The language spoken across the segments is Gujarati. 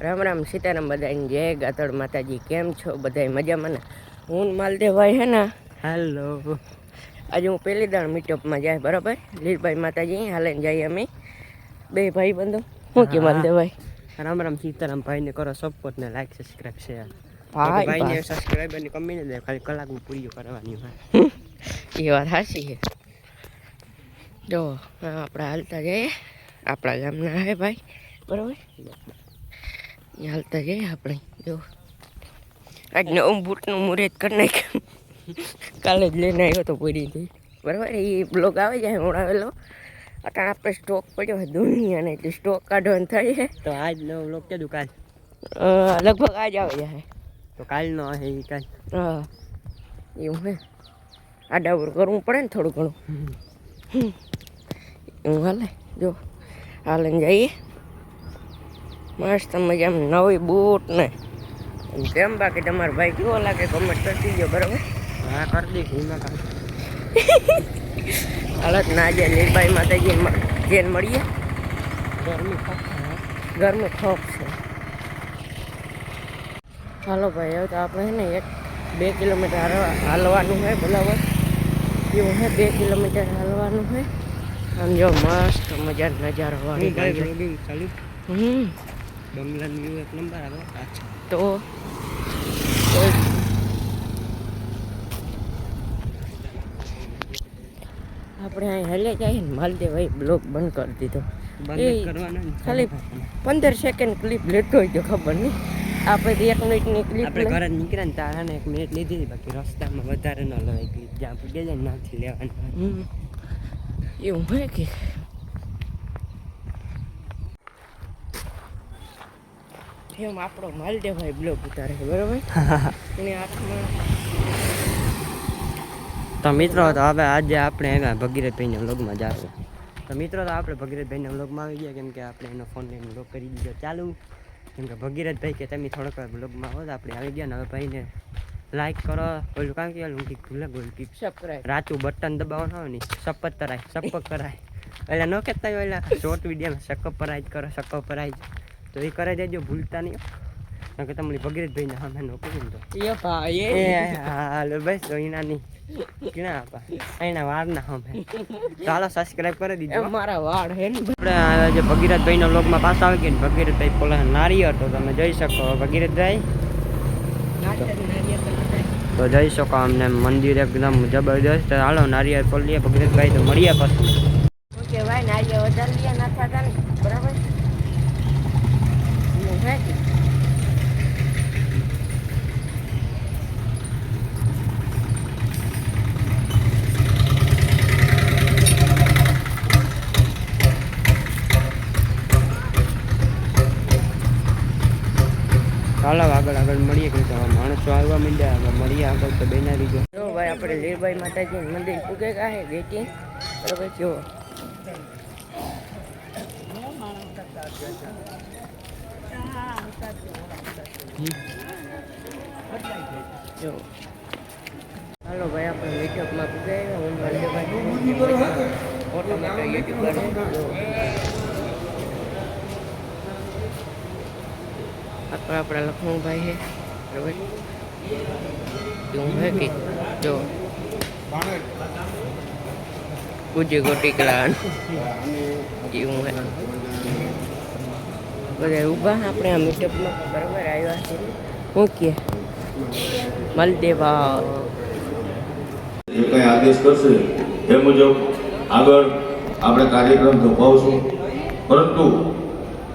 રામ રામ સીતારામ બધાને જય ગાતડ માતાજી કેમ છો બધાય મજામાં ને હું માલદેવભાઈ હે ને હેલો આજે હું પહેલી દાણ મીટઅપમાં જાય બરાબર લીલભાઈ માતાજી હાલે જઈએ અમે બે ભાઈ બંધો શું કે માલદેવભાઈ રામ રામ સીતારામ ભાઈને કરો સપોર્ટ ને લાઈક સબસ્ક્રાઇબ શેર ભાઈને સબસ્ક્રાઇબર ની કમી ને ખાલી કલાકમાં પૂરી કરવાની હોય એ વાત સાચી છે જો આપણે હાલતા જઈએ આપણા ગામના હે ભાઈ બરાબર હાલતા જઈએ આપણે જો આજ નવું બૂટનું મુહૂર્ત કરી નાખ્યું કાલે જ લઈને આવ્યો તો પૂરીથી બરાબર એ બ્લોગ આવે જાય ઓળાવેલો અત્યારે આપણે સ્ટોક પડ્યો હોય દુનિયાને એટલે સ્ટોક કાઢવાનું થાય છે તો આજ નવો બ્લોગ કે દુકાન લગભગ આજ આવે જાય તો કાલનો હે એ કાલ હા એવું હે આડાવર કરવું પડે ને થોડું ઘણું એવું હાલે જો હાલે જઈએ મસ્ત મજામાં નવી બૂટ ને કેમ બાકી તમારો ભાઈ કેવો લાગે કમેન્ટ કરતી ગયો બરાબર હા કરી દઈશ એમાં કામ હાલત ના જાય લીલભાઈ માતાજી જેન મળીએ ગરમી ખોફ છે હાલો ભાઈ હવે તો આપણે છે ને 1-2 કિલોમીટર હાલવાનું હોય બરાબર એવું હે 2 કિલોમીટર હાલવાનું હોય આમ જો મસ્ત મજા નજારો વાળી ચાલુ બંગલાનું વ્યૂ એક નંબર આવે તો આપણે અહીં હલે જઈએ ને માલદેવભાઈ બ્લોગ બંધ કરી દીધો ખાલી 15 સેકન્ડ ક્લિપ લેતો હોય તો ખબર નહીં આપણે 1 મિનિટની ક્લિપ આપણે ઘરે નીકળ્યા ને તારાને 1 મિનિટ લીધી બાકી રસ્તામાં વધારે ન લવાય ગઈ જ્યાં આપણે ગયા ને નાથી લેવાનું એવું હોય કે એમ આપણો માલદેવભાઈ બ્લોગ ઉતારે બરાબર એની હાથમાં તો મિત્રો તો હવે આજે આપણે ભગીરથભાઈના વ્લોગમાં જાશું તો મિત્રો તો આપણે ભગીરથભાઈના વ્લોગમાં આવી ગયા કેમ કે આપણે એનો ફોન લઈને વ્લોગ કરી દીધો ચાલુ કેમ કે ભગીરથભાઈ કે તમે થોડોક વ્લોગમાં હો તો આપણે આવી ગયા ને હવે ભાઈને લાઈક કરો ઓલું કામ કે ઓલું ભૂલે ગોલ્કી સબસ્ક્રાઇબ રાતું બટન દબાવવાનું હોય ને સપત કરાય સપક કરાય એટલે ન કહેતા હોય એટલે શોર્ટ વિડીયોમાં સકપરાઈજ કરો સકપરાઈજ તો એ કરાવી દેજો ભૂલતા નહીં કે તમને ભગીરથભાઈને સામે નો કહ્યું તો એ ભાઈ હાલો બસ તો એના નહીં ક્યાં આપા એના વાળના સામે ચાલો સબસ્ક્રાઈબ કરી દીધો મારા વાળ હે ને આપણે જે ભગીરથભાઈના વ્લોગમાં પાછા આવી ગયા ને ભગીરથભાઈ પોલા નારિયેળ તો તમે જોઈ શકો ભગીરથભાઈ તો જઈ શકો અમને મંદિર એકદમ જબરદસ્ત હાલો નારિયેળ ખોલીએ ભગીરથભાઈ તો મળીએ પછી ઓકે ભાઈ નારિયેળ વધારે લે ના થતા ને બરાબર ચાલો આગળ મળીએ કે માણસો આવવા માંડ્યા હવે મળીએ આગળ તો બેના રીજો જો ભાઈ આપણે લીલભાઈ માતાજી મંદિર પૂગે ગયા હે ગેટી બરાબર જો જો હાલો ભાઈ આપણે મીટઅપમાં પૂગે હું માલદેવભાઈ મોટો મોટો યુટ્યુબર આપણા લખમણભાઈ છે બરાબર એવું હે કે જો પૂજ્ય ગોટીકલા એવું હે બધા ઊભા આપણે આ મીટઅપમાં બરાબર આવ્યા છે શું કે માલદેવા જે કંઈ આદેશ કરશે એ મુજબ આગળ આપણે કાર્યક્રમ ધપાવશું પરંતુ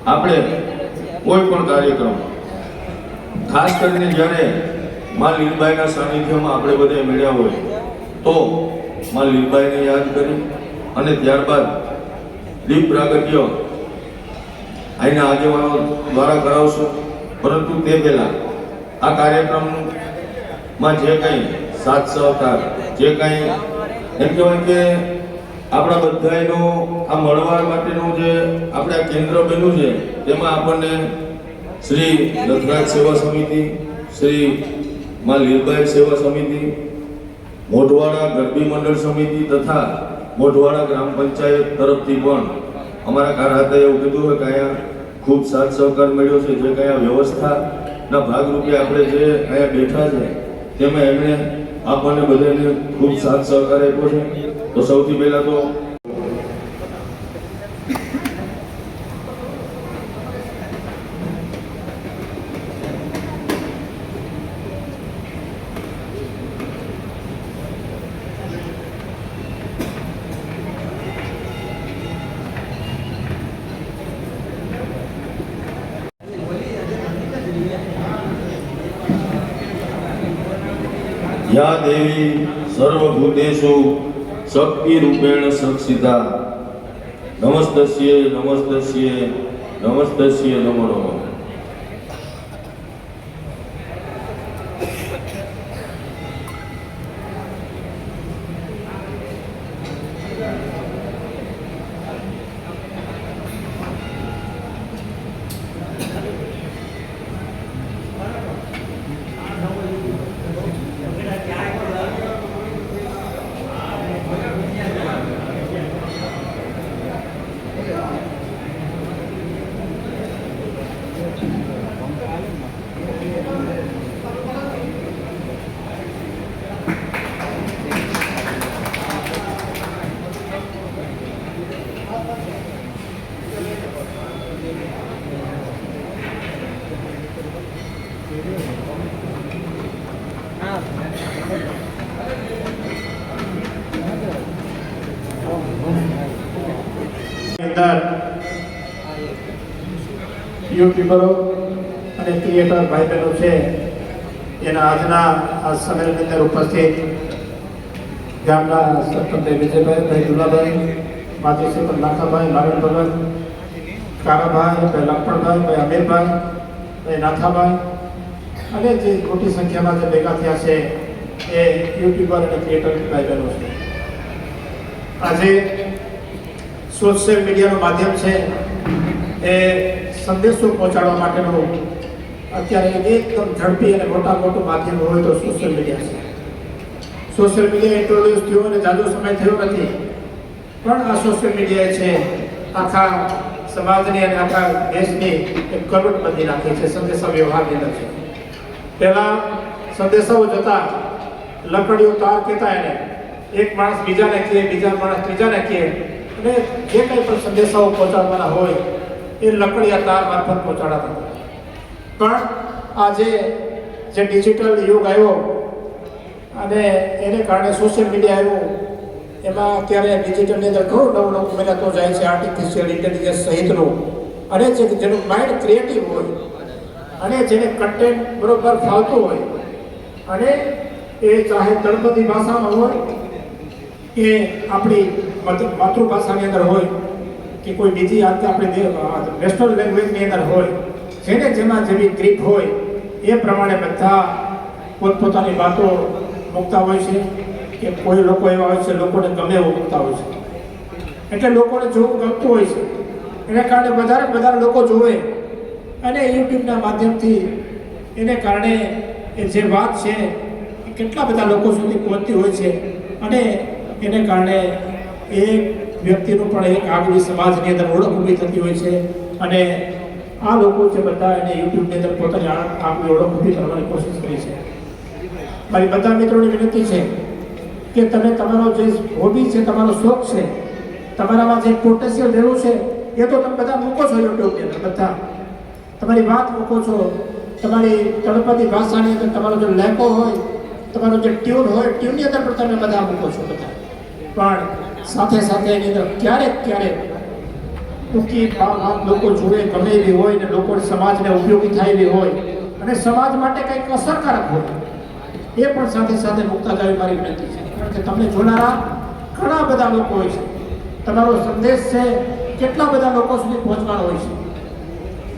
આપણે કોઈ પણ કાર્યક્રમ ખાસ કરીને જ્યારે માં લીલબાઈના સાનિધ્યમાં આપણે બધા મળ્યા હોય તો માં લીલબાઈને યાદ કરી અને ત્યારબાદ દીપ પ્રાગટ્ય અહીંના આગેવાનો દ્વારા કરાવશું પરંતુ તે પહેલાં આ કાર્યક્રમમાં જે કંઈ સાથ સહકાર જે કંઈ એમ કહેવાય કે આપણા બધાનો આ મળવા માટેનું જે આપણે આ કેન્દ્ર બન્યું છે તેમાં આપણને શ્રી લખરાજ સેવા સમિતિ શ્રી માં લીલબાઈ સેવા સમિતિ મોઢવાડા ગરબી મંડળ સમિતિ તથા મોઢવાડા ગ્રામ પંચાયત તરફથી પણ અમારા કાર્યકર્તાએ એવું કીધું હોય કે અહીંયા ખૂબ સાથ સહકાર મળ્યો છે. જે કંઈ આ વ્યવસ્થાના ભાગરૂપે આપણે જે અહીંયા બેઠા છે તેમાં એમણે આપણને બધાને ખૂબ સાથ સહકાર આપ્યો છે. તો સૌથી પહેલાં તો યા દેવી સર્વભૂતેષુ શક્તિરૂપેણ સંસ્થિતા નમસ્તસ્યે નમસ્તસ્યે નમસ્તસ્યે નમો નમઃ. અંદર યુટ્યુબરો અને ક્રિએટર ભાઈ બહેનો છે એના આજના આ સંમેલનની અંદર ઉપસ્થિત ગામના સરપંચ વિજયભાઈ, ભાઈ દુલાભાઈ, માજી સરપંચ લાખાભાઈ, નારાયણ ભગત, કારાભાઈ, ભાઈ લખણભાઈ, ભાઈ અમીરભાઈ, ભાઈ નાથાભાઈ અને જે મોટી સંખ્યામાં જે ભેગા થયા છે એ યુટ્યુબર અને ક્રિએટર ભાઈ બહેનો છે. આજે સોશિયલ મીડિયાનું માધ્યમ છે એ સંદેશો પહોંચાડવા માટેનું અત્યારે એકદમ ઝડપી અને મોટું માધ્યમ હોય તો સોશિયલ મીડિયા છે. સોશિયલ મીડિયા ઇન્ટ્રોડ્યુસ થયો અને જાજો સમય થયો નથી, પણ આ સોશિયલ મીડિયાએ છે આખા સમાજની અને આખા દેશની એક કરોડબંધી નાખી છે સંદેશા વ્યવહારની અંદર છે. પહેલાં સંદેશાઓ જતા લકડીઓ તાર કહેતા એને, એક માણસ બીજાને કહે, બીજા માણસ ત્રીજાને કહે અને જે કંઈ પણ સંદેશાઓ પહોંચાડવાના હોય એ લકડિયા તાર મારફત પહોંચાડતા. પણ આજે જે ડિજિટલ યુગ આવ્યો અને એને કારણે સોશિયલ મીડિયા આવ્યું, એમાં અત્યારે ડિજિટલની અંદર ઘણું નવું ઉમેરાતો જાય છે, આર્ટિફિશિયલ ઇન્ટેલિજન્સ સહિતનું. અને જેનું માઇન્ડ ક્રિએટિવ હોય અને જેને કન્ટેન્ટ બરોબર ફાવતું હોય અને એ ચાહે તળપદી ભાષામાં હોય કે આપણી માતૃભાષાની અંદર હોય કે કોઈ બીજી આપણી નેશનલ લેંગ્વેજની અંદર હોય, જેને જેમાં જેવી ગ્રીપ હોય એ પ્રમાણે બધા પોતપોતાની વાતો મૂકતા હોય છે. કે કોઈ લોકો એવા હોય છે લોકોને ગમે એવું મૂકતા હોય છે, એટલે લોકોને જોવું ગમતું હોય છે. એના કારણે વધારે લોકો જોવે અને યુટ્યુબના માધ્યમથી એને કારણે એ જે વાત છે એ કેટલા બધા લોકો સુધી પહોંચતી હોય છે અને એને કારણે એ વ્યક્તિનું પણ એક આગવી સમાજની અંદર ઓળખ ઊભી થતી હોય છે. અને આ લોકો જે બધા એને યુટ્યુબની અંદર પોતાની આગવી ઓળખ ઊભી કરવાની કોશિશ કરી છે. મારી બધા મિત્રોની વિનંતી છે કે તમે તમારો જે હોબી છે, તમારો શોખ છે, તમારામાં જે પોટેન્શિયલ રહેલું છે એ તો તમે બધા મૂકો છો યુટ્યુબની અંદર. બધા તમારી વાત મૂકો છો, તમારી તળપદી ભાષાની અંદર તમારો જે લેકો હોય, તમારો જે ટ્યુન હોય, ટ્યુનની અંદર પણ તમે બધા મૂકો છો બધા. પણ સાથે સાથે એની અંદર ક્યારેક ટૂંકી વાત લોકો જુએ, ગમે એવી હોય ને લોકો સમાજને ઉપયોગી થાય એવી હોય અને સમાજ માટે કંઈક અસરકારક હોય એ પણ સાથે મૂકતા જાય મારી વિનંતી છે. કારણ કે તમને જોનારા ઘણા બધા લોકો હોય છે, તમારો સંદેશ છે કેટલા બધા લોકો સુધી પહોંચવાનો હોય છે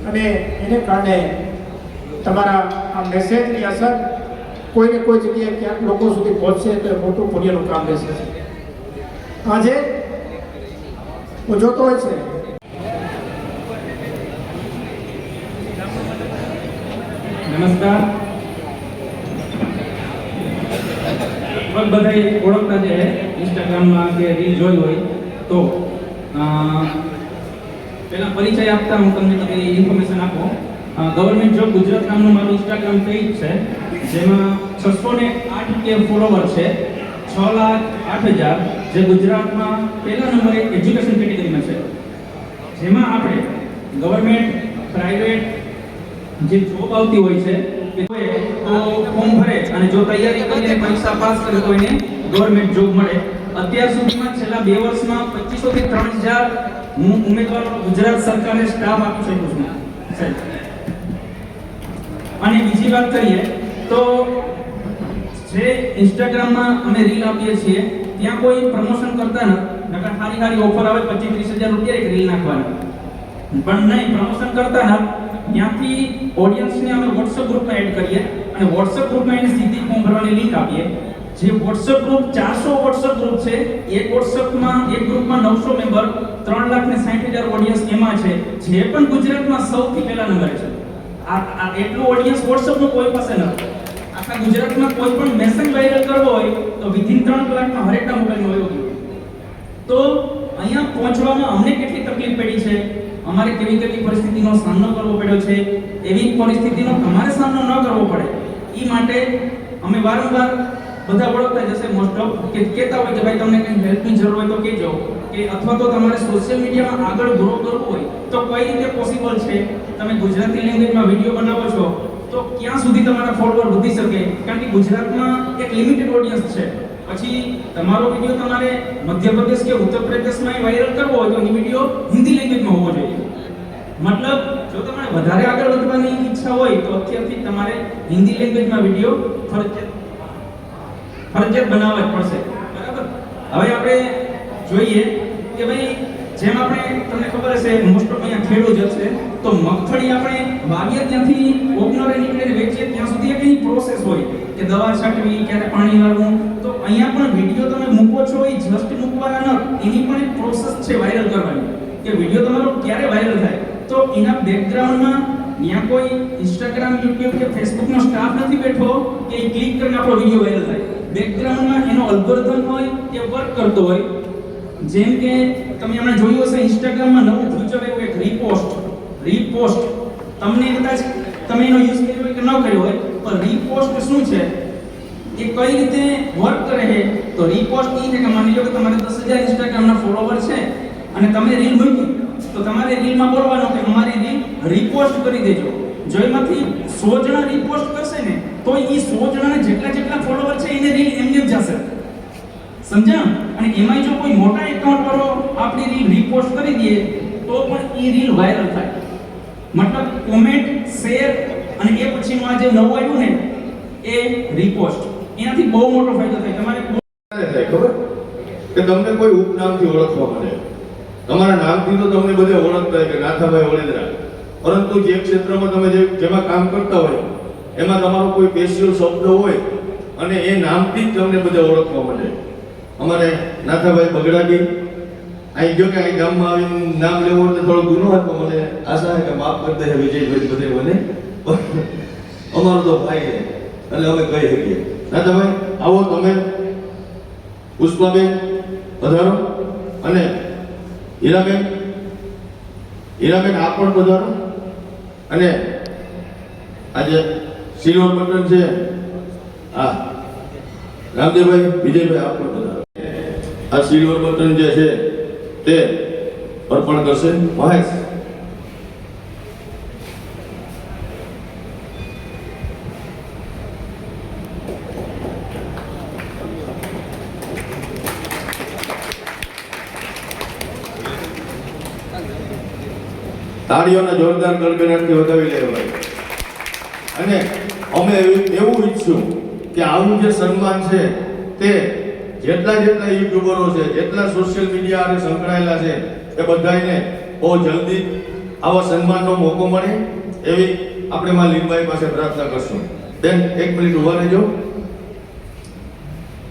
અને એને કારણે તમારા આ મેસેજની અસર કોઈને કોઈ જગ્યાએ ક્યાંક લોકો સુધી પહોંચશે તો એ મોટું પુણ્યનું કામ રહેશે. આજે હું જોતો હોય છે નમસ્કાર. બધા ઓળખતા છે ઇન્સ્ટાગ્રામમાં કે રીલ જોઈ હોય તો પહેલા પરિચય આપતા હું તમને ઇન્ફોર્મેશન આપું. ગવર્મેન્ટ જોબ ગુજરાત નામનું મારું ઇન્સ્ટાગ્રામ પેજ છે, જેમાં 608K ફોલોવર છે, 6,08,000, જે ગુજરાતમાં પહેલા નંબરે એજ્યુકેશન કેટેગરીમાં છે. જેમાં આપણે ગવર્મેન્ટ, પ્રાઇવેટ જે જોબ આવતી હોય છે તો ફોર્મ ભરે અને જો તૈયારી કરીને પરીક્ષા પાસ કરે તો એને ગવર્મેન્ટ જોબ મળે. અત્યાર સુધીમાં છેલ્લા 2 વર્ષમાં 2500 થી 3000 ઉમેદવારો ગુજરાત સરકારે સ્ટાફ આપી શક્યું છે. અને બીજી વાત કરીએ તો જે ઇન્સ્ટાગ્રામમાં અમે રીલ આપીએ છીએ ત્યાં કોઈ પ્રમોશન કરતા નથી. નકર સારી ઓફર આવે 25-30 હજાર રૂપિયા એક રીલ નાખવાની, પણ નહીં, પ્રમોશન કરતા નથી. ત્યાંથી ઓડિયન્સને અમે WhatsApp ગ્રુપમાં એડ કરીએ અને WhatsApp ગ્રુપમાં એને સીધી ફોર્મ ભરવાની લિંક આપીએ. જે WhatsApp ગ્રુપ 400 WhatsApp ગ્રુપ છે, એક WhatsAppમાં એક ગ્રુપમાં 900 મેમ્બર, 3,60,000 ઓડિયન્સ એમાં છે, જે પણ ગુજરાતમાં સૌથી પહેલા નંબરે છે. આ એટલું ઓડિયન્સ WhatsApp નું કોઈ પાસે નથી. આખા ગુજરાતમાં કોઈ પણ મેસેજ વાયરલ કરવો હોય તો વિધિન 3 કલાકમાં હરેકના મોબાઈલમાં હોય. તો અહીંયા પહોંચવામાં અમને કેટલી તકલીફ પડી છે, અમારે કેવી પરિસ્થિતિનો સામનો કરવો પડ્યો છે, એવી પરિસ્થિતિનો તમારે સામનો ન કરવો પડે એ માટે અમે વારંવાર બધા ઓળખતા જશે મોસ્ટ ઓફ કે કહેતા હોય કે ભાઈ તમને કંઈ હેલ્પની જરૂર હોય તો કહેજો, કે અથવા તો તમારે સોશિયલ મીડિયામાં આગળ ગ્રો કરવું હોય તો કઈ રીતે પોસિબલ છે. તમે ગુજરાતી લેંગ્વેજમાં વિડીયો બનાવો છો તો ક્યાં સુધી તમારા ફોલોવર વધી શકે, કારણ કે ગુજરાતમાં એક લિમિટેડ ઓડિયન્સ છે. પછી તમારો વિડીયો તમારે મધ્યપ્રદેશ કે ઉત્તર પ્રદેશમાં વાયરલ કરવો હોય તો એ વિડીયો હિન્દી લેંગ્વેજમાં હોવો જોઈએ. મતલબ જો તમારે વધારે આગળ વધવાની ઈચ્છા હોય તો અત્યારથી તમારે હિન્દી લેંગ્વેજમાં વિડીયો ફરજિયાત બનાવવા જ પડશે. બરાબર. હવે આપણે જોઈએ કે ભાઈ જેમ આપણે તમને ખબર હશે મોસ્ટ ઓફ અહીંયા ખેડૂત જ છે, તો મગફળી આપણે વાવીએ ત્યાંથી ઓગનરે નીકળીને વેચીએ ત્યાં સુધી એક એની પ્રોસેસ હોય કે દવા છાંટવી, ક્યારે પાણી વાળવું. તો અહીંયા પણ વિડીયો તમે મૂકો છો એ જસ્ટ મૂકવાના ન, એની પણ એક પ્રોસેસ છે વાયરલ કરવાની, કે વિડીયો તમારો ક્યારે વાયરલ થાય. તો એના બેકગ્રાઉન્ડમાં ત્યાં કોઈ ઇન્સ્ટાગ્રામ, યુટ્યુબ કે ફેસબુકનો સ્ટાફ નથી બેઠો કે એ ક્લિક કરીને આપણો વિડીયો વાયરલ થાય. બેકગ્રાઉન્ડમાં એનો અલ્ગોરિધમ હોય કે વર્ક કરતો હોય. જેમ કે તમે હમણાં જોયું હશે ઇન્સ્ટાગ્રામમાં નવું ફીચર આવ્યું એક રીપોસ્ટ. તમને કદાચ તમે એનો યુઝ કર્યો હોય કે ન કર્યો હોય, પણ રીપોસ્ટ શું છે એ કઈ રીતે વર્ક કરે છે. તો રીપોસ્ટ એ છે કે માની લો કે તમારે 10,000 ઇન્સ્ટાગ્રામના ફોલોવર છે અને તમે રીલ મૂકી તો તમારે રીલમાં બોલવાનું કે અમારી રીલ રીપોસ્ટ કરી દેજો. જો એમાંથી 100 જણા રીપોસ્ટ કરશે ને તો એ 100 જણાને જેટલા ફોલોવર છે એને રીલ એમને જ જશે. સમજ્યા? અને એમાંય જો કોઈ મોટા એકાઉન્ટ વાળો આપણી રીલ રીપોસ્ટ કરી દે તો પણ એ રીલ વાયરલ થાય. મતલબ કોમેન્ટ, શેર અને એ પછીનું આ જે નવું આવ્યું ને એ રીપોસ્ટ, એનાથી બહુ મોટો ફાયદો થાય. તમારે ખબર કે તમને કોઈ ઉપનામથી ઓળખવા મળે. તમારા નામથી તો તમને બધે ઓળખતા હોય કે નાથાભાઈ વડેદરા, પરંતુ જે ક્ષેત્રમાં તમે જેમાં કામ કરતા હોય એમાં તમારો કોઈ સ્પેશિયલ શબ્દ હોય અને એ નામથી જ તમને બધે ઓળખવા મળે. અમારે નાથાભાઈ બગડાગી અહીં જો કે અહીં ગામમાં આવીને નામ લેવું એટલે થોડો ગુનો હતો. મને આશા છે કે માફ કરી દે વિજયભાઈ બધે મને, અમારો તો ભાઈ છે એટલે અમે કહી શકીએ. નાથાભાઈ આવો તમે, પુષ્પાબેન પધારો, અને હીરાબેન આપ પણ પધારો. અને આજે સિલ્વર બટન છે આ રામદેવભાઈ, વિજયભાઈ આપ પણ પધારો. આ સિલ્વર બટન જે છે તે અર્પણ કરશે મહેશ. તાળીઓના જોરદાર ગડગડાટથી વધાવી લેવાય. અને અમે એવું ઈચ્છું કે આવું જે સન્માન છે તે જેટલા યુટ્યુબરો છે, જેટલા સોશિયલ મીડિયા અને સંકળાયેલા છે એ બધાને બહુ જલ્દી આવા સન્માનનો મોકો મળે એવી આપણે માં લીનભાઈ પાસે પ્રાર્થના કરશું. બેન 1 મિનિટ ઊભા રહેજો.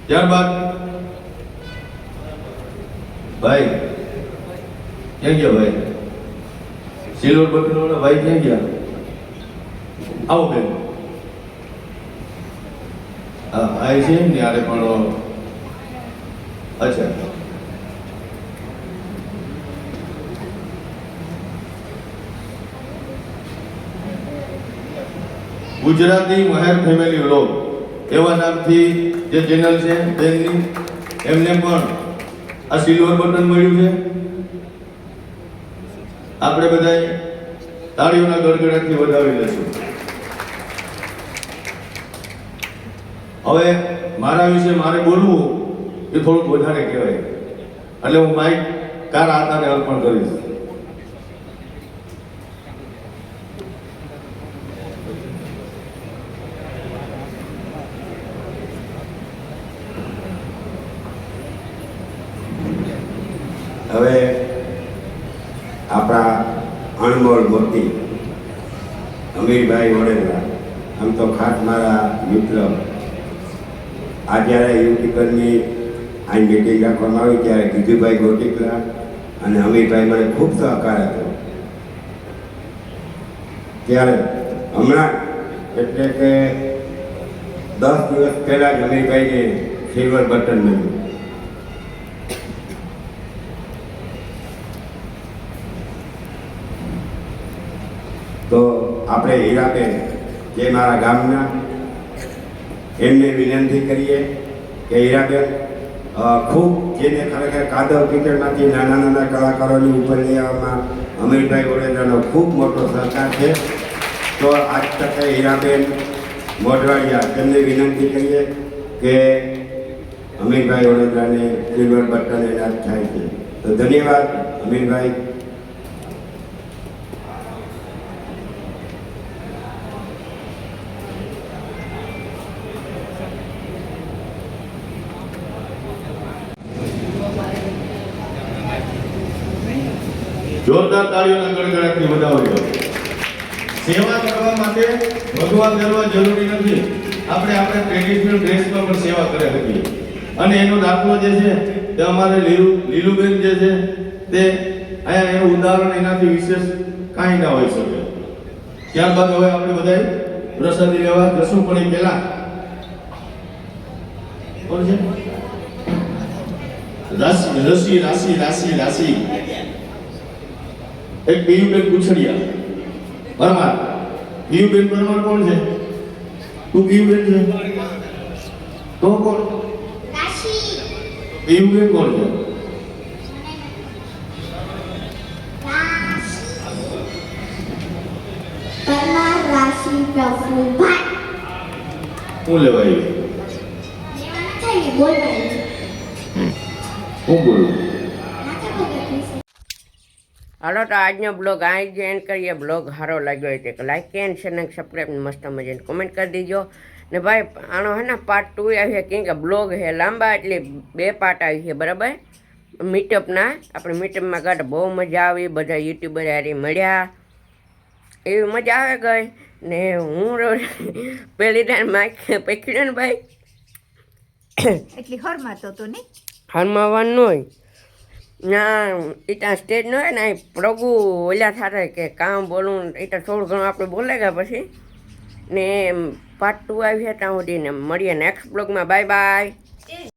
ત્યારબાદ ભાઈ ક્યાં ગયા? ભાઈ સિલ્વર બટન વાળા ભાઈ ક્યાં ગયા? આવો બેન. હા ભાઈ છે ને યારે પણ અચ્છા ગુજરાતી મહેર ફેમિલી વ્લોગ એવા નામથી જે ચેનલ છે તેની એમને પણ આ સિલ્વર બટન મળ્યું છે. આપણે બધાએ તાળીઓના ગડગડાટથી વધાવી લેશું. હવે મારા વિશે મારે બોલવું એ થોડુંક વધારે કહેવાય, એટલે હું માઇક કાર આધારે અર્પણ કરીશ. હવે આપણા અણમોલ મોતી અમીરભાઈ વડેલા, આમ તો ખાસ મારા મિત્ર, આ જ્યારે યુવતીકરની આ મીટિંગ રાખવામાં આવી ત્યારે ગીજુભાઈ ગોટીકલા અને અમીરભાઈ મને ખૂબ સહકાર હતો. ત્યારે હમણાં એટલે કે 10 દિવસ પહેલાં જ અમીરભાઈને સિલ્વર બટન મળ્યું. તો આપણે હીરાબેન જે મારા ગામના, એમને વિનંતી કરીએ કે હીરાબેન ખૂબ જેને ખરેખર કાદવ કિચડમાંથી નાના નાના કલાકારોની ઉપર લઈ આવવામાં અમીરભાઈ વડેલાનો ખૂબ મોટો સહકાર છે. તો આજ તકે હીરાબેન મોઢવાડિયા તેમને વિનંતી કરીએ કે અમીરભાઈ વડેલાને સિલ્વર બટન એનાદ થાય છે. તો ધન્યવાદ અમીરભાઈ. જોરદાર તાળીઓના ગડગડાટથી વધાવ્યો. સેવા કરવા માટે ભગવાન કરવા જરૂરી નથી, આપણે આપણે ટ્રેડિશનલ ડ્રેસમાં પણ સેવા કરી શકીએ. અને એનો દાખલો જે છે તે અમારે લીલુબેન જે છે તે અહીંયા એનું ઉદાહરણ એનાથી વિશેષ કાંઈ ના હોઈ શકે. ત્યારબાદ હવે આપણે બધાએ પ્રસાદી લેવા જશું, પણ એ પહેલા કોણ છે? રાશિ રાશિ રાશિ રાશિ એક પીયુબેન ગુછડિયા પરમાર. પીયુબેન પરમાર કોણ છે? તું પીયુબેન છે તો કોણ? પીયુબેન કોણ છે? પરમાર રાશિ પ્રફુલભાઈ. હું લેવાય હું બોલું. હાલો તો આજનો બ્લોગ અહીં જ એન્ડ કરીએ. બ્લોગ સારો લાગ્યો હોય તો લાઈક એન્ડ શેર અને સબસ્ક્રાઈબ મસ્ત મજાને કોમેન્ટ કરી દીજો. ને ભાઈ આનો હે ને પાર્ટ 2 આવી છે, કેમ કે બ્લોગ હે લાંબા એટલે 2 પાર્ટ આવી છે બરાબર. મીટઅપના આપણે મીટઅપમાં કાઢ બહુ મજા આવી, બધા યુટ્યુબર હારી મળ્યા, એવી મજા આવે ગઈ. ને હું પહેલી ટાઈમ માઇક પકડ્યો ને ભાઈ, એટલી હરમાં તો નહીં હરમાવાનું ન હોય ના, એ ત્યાં સ્ટેજ ન હોય ને પ્રભુ ઓલા થાય કે કામ બોલવું એ તો થોડું ઘણું આપણે બોલે ગયા પછી. ને પાર્ટ 2 આવી છે ત્યાં સુધી ને મળીએ નેક્સ્ટ બ્લોગમાં. Bye bye.